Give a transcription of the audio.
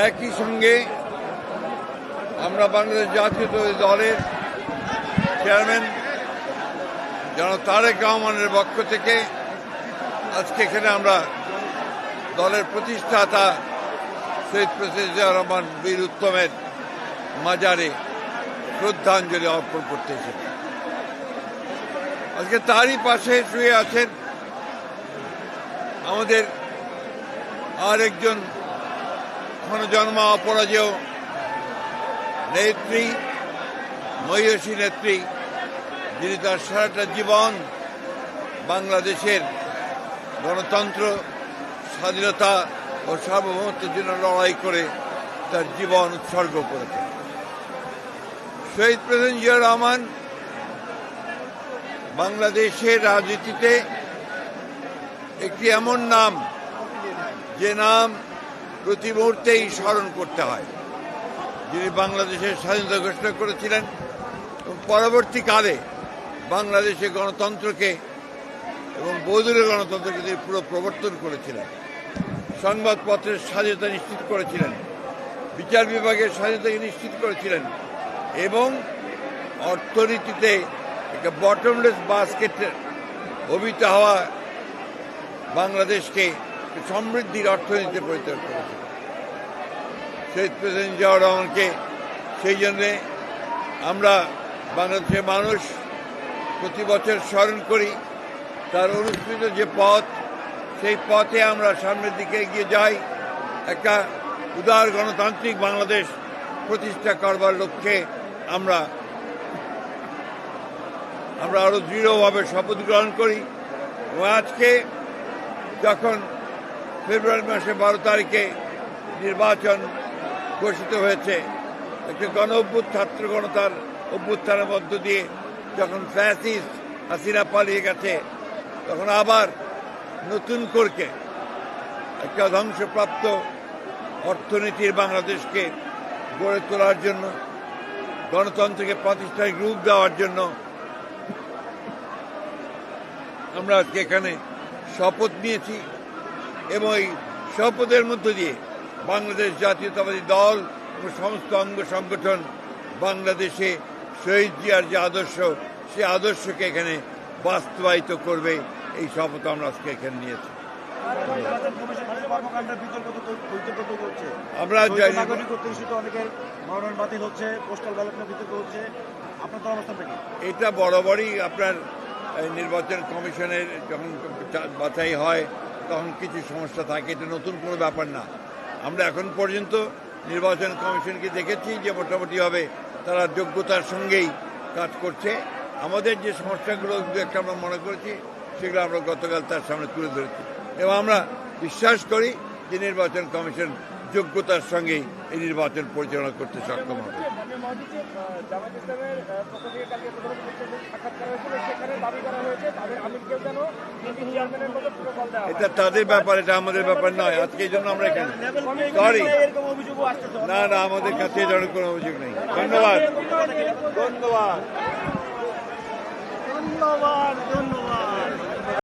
একই সঙ্গে আমরা বাংলাদেশ জাতীয়তাবাদী দলের চেয়ারম্যান জনাব তারেক রহমানের পক্ষ থেকে আজকে এখানে আমরা দলের প্রতিষ্ঠাতা শহীদ প্রেসিডেন্ট জিয়া রহমান বীর উত্তমের মাজারে শ্রদ্ধাঞ্জলি অর্পণ করতে এসেছি। আজকে তারই পাশে শুয়ে আছেন আমাদের আর একজন জন্মা অপরাজেয় নেত্রী, মহিষী নেত্রী, যিনি তার সারাটা জীবন বাংলাদেশের গণতন্ত্র, স্বাধীনতা ও সার্বভৌমত্বের জন্য লড়াই করে তার জীবন উৎসর্গ করেছেন। শহীদ প্রেসিডেন্ট জিয়া রহমান বাংলাদেশের রাজনীতিতে একটি এমন নাম, যে নাম প্রতি মুহূর্তেই স্মরণ করতে হয়, যিনি বাংলাদেশের স্বাধীনতা ঘোষণা করেছিলেন এবং পরবর্তীকালে বাংলাদেশে গণতন্ত্রকে এবং বহুদলীয় গণতন্ত্রকে তিনি পুরো প্রবর্তন করেছিলেন। সংবাদপত্রের স্বাধীনতা নিশ্চিত করেছিলেন, বিচার বিভাগের স্বাধীনতাকে নিশ্চিত করেছিলেন এবং অর্থনীতিতে একটা বটমলেস বাস্কেটের অভিত হওয়া বাংলাদেশকে সমৃদ্ধির অর্থনীতিতে পরিণত করেছিল। শহীদ প্রেসিডেন্ট জিয়া রহমানকে সেই জন্যে আমরা বাংলাদেশের মানুষ প্রতি বছর স্মরণ করি। তার অনুসৃত যে পথ, সেই পথে আমরা সামনের দিকে এগিয়ে যাই, একটা উদার গণতান্ত্রিক বাংলাদেশ প্রতিষ্ঠা করবার লক্ষ্যে আমরা আরো দৃঢ়ভাবে শপথ গ্রহণ করি। এবং আজকে যখন ফেব্রুয়ারি মাসে 12 তারিখে নির্বাচন ঘোষিত হয়েছে, একটি ছাত্র গণতার অভ্যুত্থানের মধ্য দিয়ে যখন ফ্যাসিস্ট হাসিনা পালিয়ে গেছে, তখন আবার নতুন করে একটা ধ্বংসপ্রাপ্ত অর্থনীতির বাংলাদেশকে গড়ে তোলার জন্য, গণতন্ত্রকে প্রাতিষ্ঠানিক রূপ দেওয়ার জন্য আমরা আজকে এখানে শপথ নিয়েছি। এবং এই শপথের মধ্য দিয়ে বাংলাদেশ জাতীয়তাবাদী দল এবং সমস্ত অঙ্গ সংগঠন বাংলাদেশে শহীদ জিয়ার যে আদর্শ, সে আদর্শকে এখানে বাস্তবায়িত করবে, এই শপথ আমরা আজকে এখানে নিয়েছি। আমরা এটা বরাবরই আপনার নির্বাচন কমিশনের যখন বাছাই হয় তখন কিছু সমস্যা থাকে, এটা নতুন কোনো ব্যাপার না। আমরা এখন পর্যন্ত নির্বাচন কমিশনকে দেখেছি যে মোটামুটিভাবে তারা যোগ্যতার সঙ্গেই কাজ করছে। আমাদের যে সমস্যাগুলো একটা আমরা মনে করেছি, সেগুলো আমরা গতকাল তার সামনে তুলে ধরেছি এবং আমরা বিশ্বাস করি যে নির্বাচন কমিশন যোগ্যতার সঙ্গেই এই নির্বাচন পরিচালনা করতে সক্ষম হবে। এটা তাদের ব্যাপার, এটা আমাদের ব্যাপার নয়। আজকে এই জন্য আমরা এখানে সরি না, আমাদের কাছে এই ধরনের কোনো অভিযোগ নেই। ধন্যবাদ।